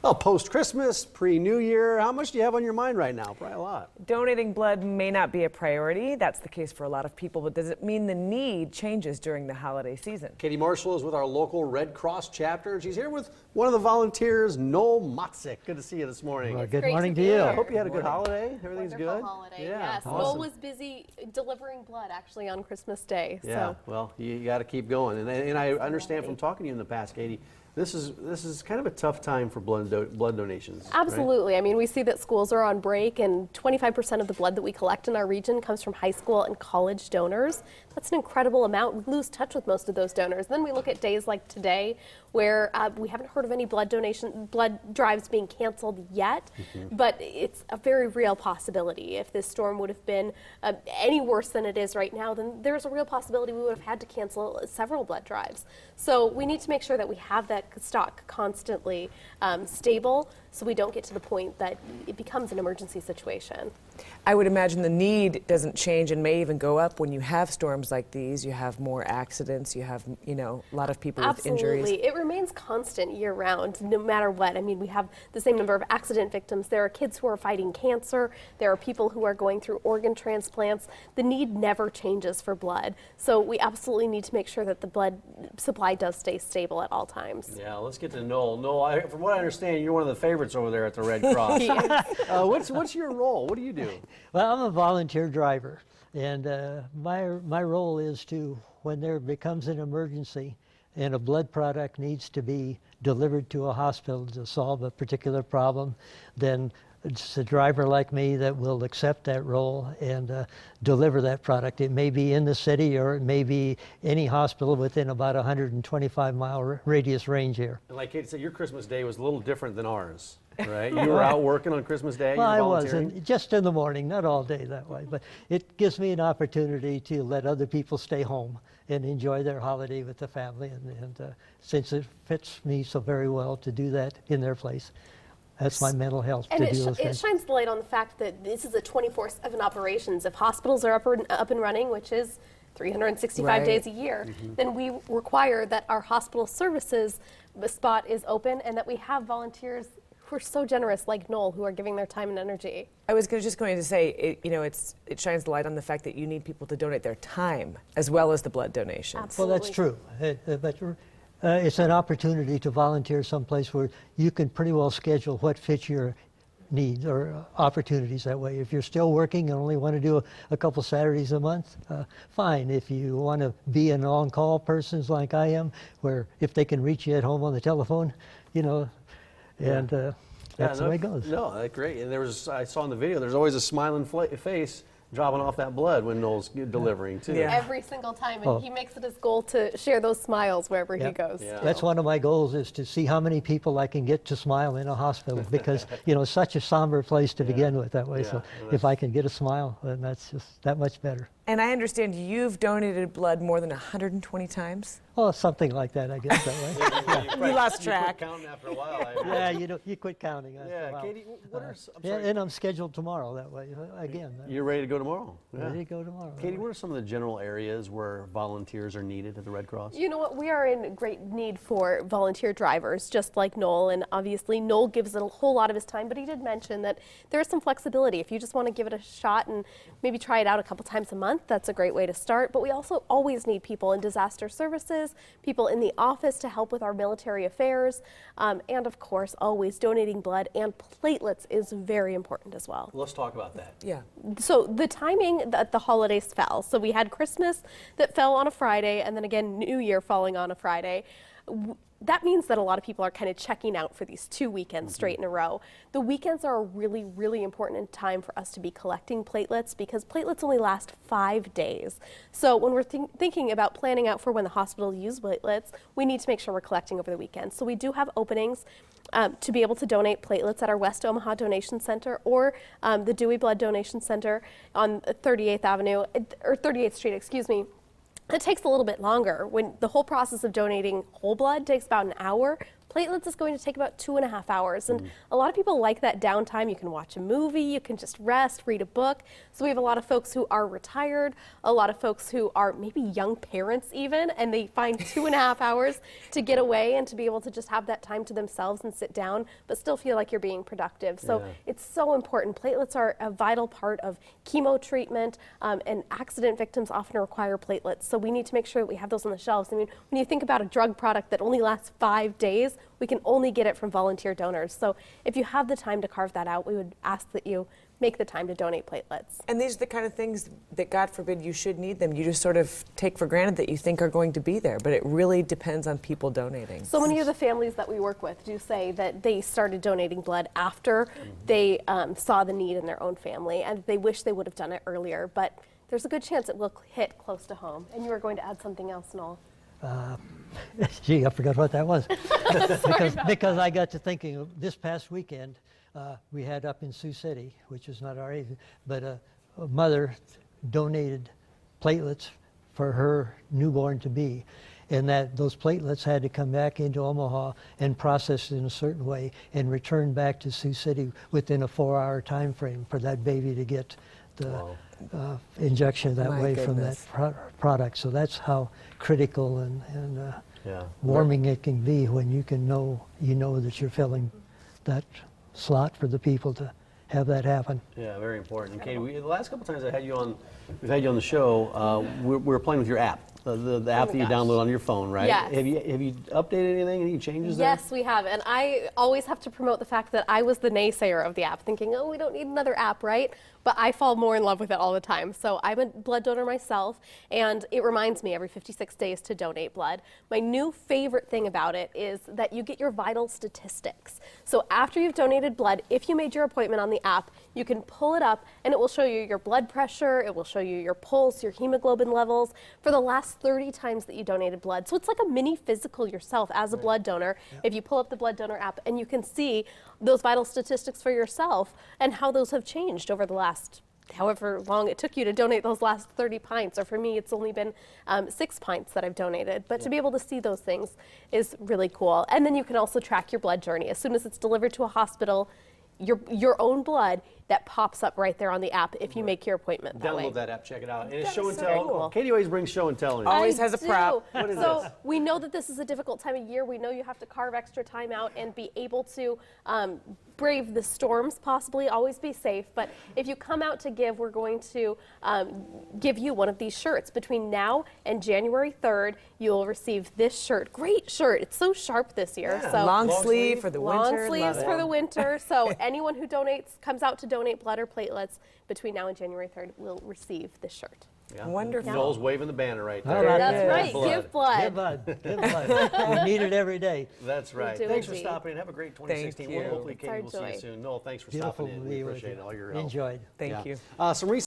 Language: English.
Well, post-Christmas, pre-New Year, how much do you have on your mind right now? Probably a lot. Donating blood may not be a priority. That's the case for a lot of people, but does it mean the need changes during the holiday season? Katie Marshall is with our local Red Cross chapter, and she's here with one of the volunteers, Noel Motzik. Good to see you this morning. Well, good morning to you. I hope you had a good holiday. Everything's Wonderful good? holiday, Yeah, yes. awesome. Noel was busy delivering blood actually on Christmas Day. Yeah, So. well, you got to keep going. And I understand from talking to you in the past, Katie, this is kind of a tough time for blood donations. Absolutely. Right? I mean, we see that schools are on break, and 25% of the blood that we collect in our region comes from high school and college donors. That's an incredible amount. We lose touch with most of those donors. Then we look at days like today, where we haven't heard of any blood drives being canceled yet, but it's a very real possibility. If this storm would have been any worse than it is right now, then there's a real possibility we would have had to cancel several blood drives. So we need to make sure that we have that stock constantly stable, so we don't get to the point that it becomes an emergency situation. I would imagine the need doesn't change and may even go up when you have storms like these. You have more accidents, you have, a lot of people with injuries. Absolutely. It remains constant year-round, no matter what. I mean, we have the same number of accident victims. There are kids who are fighting cancer. There are people who are going through organ transplants. The need never changes for blood. So we absolutely need to make sure that the blood supply does stay stable at all times. Yeah, let's get to Noel. Noel, from what I understand, you're one of the favorites over there at the Red Cross. What's your role? What do you do? Well, I'm a volunteer driver, and my role is to, when there becomes an emergency and a blood product needs to be delivered to a hospital to solve a particular problem, then it's a driver like me that will accept that role and deliver that product. It may be in the city, or it may be any hospital within about 125-mile radius range here. And like Katie said, your Christmas Day was a little different than ours, right? You were out working on Christmas Day. Well, you were I was, volunteering? and just in the morning, not all day that way, but it gives me an opportunity to let other people stay home and enjoy their holiday with the family, and since it fits me so very well to do that in their place, that's my mental health And to it do those it things. shines the light on the fact that this is a 24/7 operations. If hospitals are up and running, which is 365 Right. days a year, then we require that our hospital services spot is open and that we have volunteers who are so generous, like Noel, who are giving their time and energy. I was just going to say, it shines the light on the fact that you need people to donate their time as well as the blood donations. Absolutely. Well, that's true, but it's an opportunity to volunteer someplace where you can pretty well schedule what fits your needs or opportunities that way. If you're still working and only want to do a couple Saturdays a month, fine. If you want to be an on-call person like I am, where if they can reach you at home on the telephone, and that's the way it goes. No, that's great. And I saw in the video, there's always a smiling face dropping off that blood when Noel's delivering too. Yeah. Every single time, and he makes it his goal to share those smiles wherever he Yeah. goes. Yeah. That's one of my goals, is to see how many people I can get to smile in a hospital, because it's such a somber place to begin with that way. Yeah. So Well, if I can get a smile, then that's just that much better. And I understand you've donated blood more than 120 times? Oh, something like that, I guess, that way. We lost You quit track. counting after a while. Yeah, you quit counting after a Yeah, while. Katie, what are I'm Yeah, sorry, and I'm scheduled tomorrow that way, again. you're ready to go tomorrow? Yeah. Ready to go tomorrow. Katie, what are some of the general areas where volunteers are needed at the Red Cross? You know what? We are in great need for volunteer drivers, just like Noel. And obviously, Noel gives a whole lot of his time, but he did mention that there is some flexibility. If you just want to give it a shot and maybe try it out a couple times a month, that's a great way to start. But we also always need people in disaster services, people in the office to help with our military affairs, and of course, always donating blood and platelets is very important as well. Let's talk about that. Yeah. So the timing that the holidays fell. So we had Christmas that fell on a Friday, and then again New Year falling on a Friday. That means that a lot of people are kind of checking out for these 2 weekends straight in a row. The weekends are a really, really important time for us to be collecting platelets, because platelets only last 5 days. So when we're thinking about planning out for when the hospital use platelets, we need to make sure we're collecting over the weekend. So we do have openings to be able to donate platelets at our West Omaha Donation Center or the Dewey Blood Donation Center on 38th Avenue, or 38th Street, excuse me. It takes a little bit longer. When the whole process of donating whole blood takes about an hour, Platelets is going to take about 2.5 hours. And a lot of people like that downtime. You can watch a movie, you can just rest, read a book. So we have a lot of folks who are retired, a lot of folks who are maybe young parents even, and they find 2.5 hours to get away and to be able to just have that time to themselves and sit down, but still feel like you're being productive. So it's so important. Platelets are a vital part of chemo treatment, and accident victims often require platelets. So we need to make sure that we have those on the shelves. I mean, when you think about a drug product that only lasts 5 days, we can only get it from volunteer donors. So if you have the time to carve that out, we would ask that you make the time to donate platelets. And these are the kind of things that, God forbid, you should need them. You just sort of take for granted that you think are going to be there, but it really depends on people donating. So many of the families that we work with do say that they started donating blood after they saw the need in their own family, and they wish they would have done it earlier, but there's a good chance it will hit close to home. And you were going to add something else, Noel. Gee, I forgot what that was. because I got to thinking of this past weekend, we had up in Sioux City, which is not our area, but a mother donated platelets for her newborn to be, and that those platelets had to come back into Omaha and processed in a certain way and returned back to Sioux City within a 4-hour time frame for that baby to get the injection that My way from that goodness. product. So that's how critical and warming it can be when you can know that you're filling that slot for the people to have that happen. Yeah, very important. And Katie, the last couple times we've had you on the show, we were playing with your app, the app that you download on your phone, right? Yes. Have you updated anything? Any changes there? Yes, we have. And I always have to promote the fact that I was the naysayer of the app, thinking, oh, we don't need another app, right? But I fall more in love with it all the time. So I'm a blood donor myself, and it reminds me every 56 days to donate blood. My new favorite thing about it is that you get your vital statistics. So after you've donated blood, if you made your appointment on the app, you can pull it up and it will show you your blood pressure, it will show you your pulse, your hemoglobin levels for the last 30 times that you donated blood. So it's like a mini physical yourself as a blood donor. If you pull up the blood donor app, and you can see those vital statistics for yourself and how those have changed over the last however long it took you to donate those last 30 pints, or for me it's only been 6 pints that I've donated, but to be able to see those things is really cool. And then you can also track your blood journey. As soon as it's delivered to a hospital, your own blood, that pops up right there on the app if you make your appointment that way. Download that app, check it out. And it's That show is and so tell. cool. Katie always brings show and tell in it. Always has a prop. What is So this? we know that this is a difficult time of year. We know you have to carve extra time out and be able to brave the storms, possibly. Always be safe. But if you come out to give, we're going to give you one of these shirts. Between now and January 3rd, you'll receive this shirt. Great shirt. It's so sharp this year. Yeah. So Long Long sleeve sleeve? for the long winter. sleeves Love for it. the winter. So anyone who comes out to donate blood or platelets between now and January 3rd will receive this shirt. Yeah. Wonderful. Noel's waving the banner right there. All right. That's Yeah. right. Blood. Give blood. Give blood. Give blood. We need it every day. That's right. do Thanks for indeed. stopping in. Have a great 2016. you. Hopefully, It's our Katie, we'll see you joy. soon. Noel, thanks for Beautiful stopping in. to We be with appreciate you. all your help. Enjoyed. Thank Yeah. you. Some